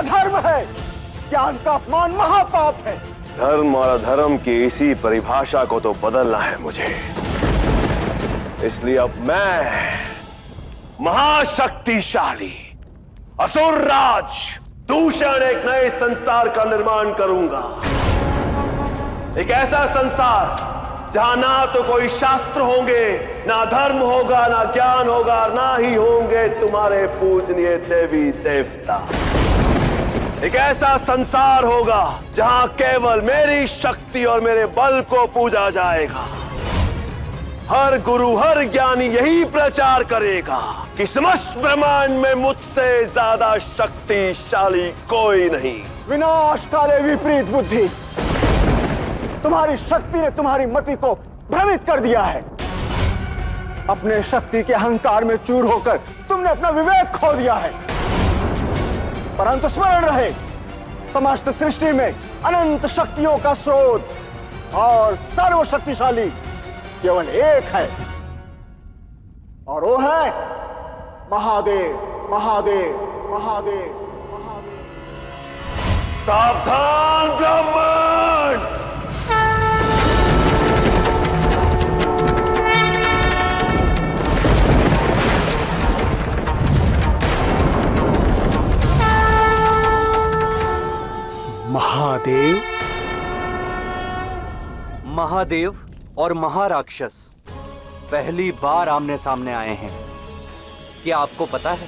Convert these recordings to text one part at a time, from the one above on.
अधर्म है। ज्ञान का अपमान महापाप है। धर्म और अधर्म की इसी परिभाषा को तो बदलना है मुझे। इसलिए अब मैं महाशक्तिशाली असुर राज दूषण एक नए संसार का निर्माण करूंगा। एक ऐसा संसार जहां ना तो कोई शास्त्र होंगे, ना धर्म होगा, ना ज्ञान होगा, ना ही होंगे तुम्हारे पूजनीय देवी देवता। एक ऐसा संसार होगा जहां केवल मेरी शक्ति और मेरे बल को पूजा जाएगा। हर गुरु हर ज्ञानी यही प्रचार करेगा कि समस्त ब्रह्मांड में मुझसे ज्यादा शक्तिशाली कोई नहीं। विनाश काले विपरीत बुद्धि। तुम्हारी शक्ति ने तुम्हारी मति को भ्रमित कर दिया है। अपने शक्ति के अहंकार में चूर होकर तुमने अपना विवेक खो दिया है। परंतु स्मरण रहे, समस्त सृष्टि में अनंत शक्तियों का स्रोत और सर्वशक्तिशाली केवल एक है, और वो है महादेव। महादेव महादेव महादेव। सावधान ब्राह्मण! महादेव। महादेव और महाराक्षस पहली बार आमने सामने आए हैं। क्या आपको पता है,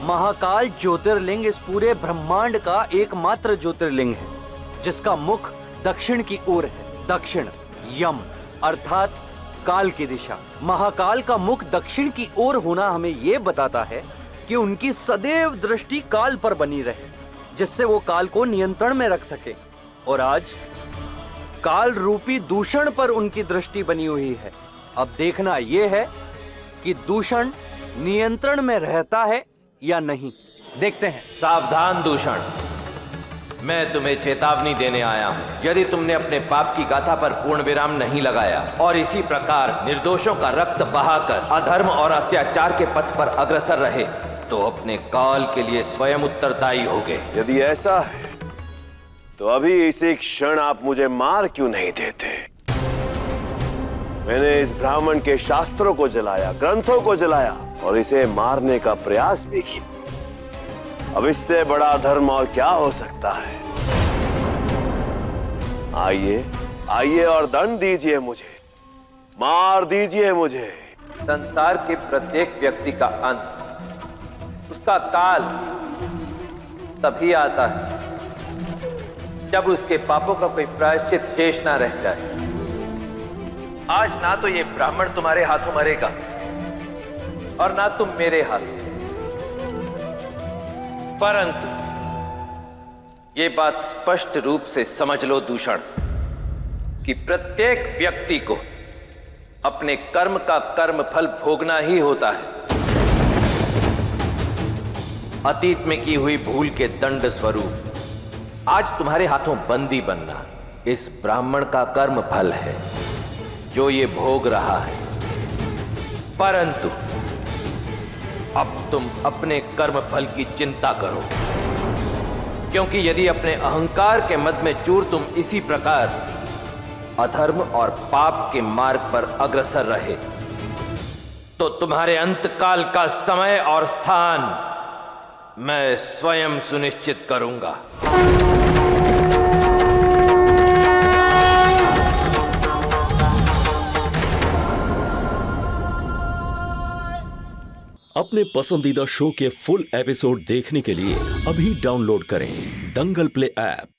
महाकाल ज्योतिर्लिंग इस पूरे ब्रह्मांड का एकमात्र ज्योतिर्लिंग है जिसका मुख दक्षिण की ओर है। दक्षिण यम अर्थात काल की दिशा। महाकाल का मुख दक्षिण की ओर होना हमें यह बताता है कि उनकी सदैव दृष्टि काल पर बनी रहे, जिससे वो काल को नियंत्रण में रख सके। और आज काल रूपी दूषण पर उनकी दृष्टि बनी हुई है। अब देखना यह है कि दूषण नियंत्रण में रहता है या नहीं। देखते हैं। सावधान दूषण, मैं तुम्हें चेतावनी देने आया हूं। यदि तुमने अपने पाप की गाथा पर पूर्ण विराम नहीं लगाया और इसी प्रकार निर्दोषों का रक्त बहाकर अधर्म और अत्याचार के पथ पर अग्रसर रहे तो अपने काल के लिए स्वयं उत्तरदायी होगे। यदि ऐसा है तो अभी इसी क्षण आप मुझे मार क्यों नहीं देते? मैंने इस ब्राह्मण के शास्त्रों को जलाया, ग्रंथों को जलाया और इसे मारने का प्रयास भी किया। अब इससे बड़ा धर्म और क्या हो सकता है? आइए आइए और दंड दीजिए मुझे, मार दीजिए मुझे। संसार के प्रत्येक व्यक्ति का अंत, उसका काल तभी आता है जब उसके पापों का कोई प्रायश्चित शेष ना रह जाए। आज ना तो ये ब्राह्मण तुम्हारे हाथों मरेगा और ना तुम मेरे हाथों, परंतु ये बात स्पष्ट रूप से समझ लो दूषण कि प्रत्येक व्यक्ति को अपने कर्म का कर्म फल भोगना ही होता है। अतीत में की हुई भूल के दंड स्वरूप आज तुम्हारे हाथों बंदी बनना इस ब्राह्मण का कर्म फल है जो ये भोग रहा है। परंतु अब तुम अपने कर्म फल की चिंता करो, क्योंकि यदि अपने अहंकार के मद में चूर तुम इसी प्रकार अधर्म और पाप के मार्ग पर अग्रसर रहे तो तुम्हारे अंतकाल का समय और स्थान मैं स्वयं सुनिश्चित करूंगा। अपने पसंदीदा शो के फुल एपिसोड देखने के लिए अभी डाउनलोड करें दंगल प्ले ऐप।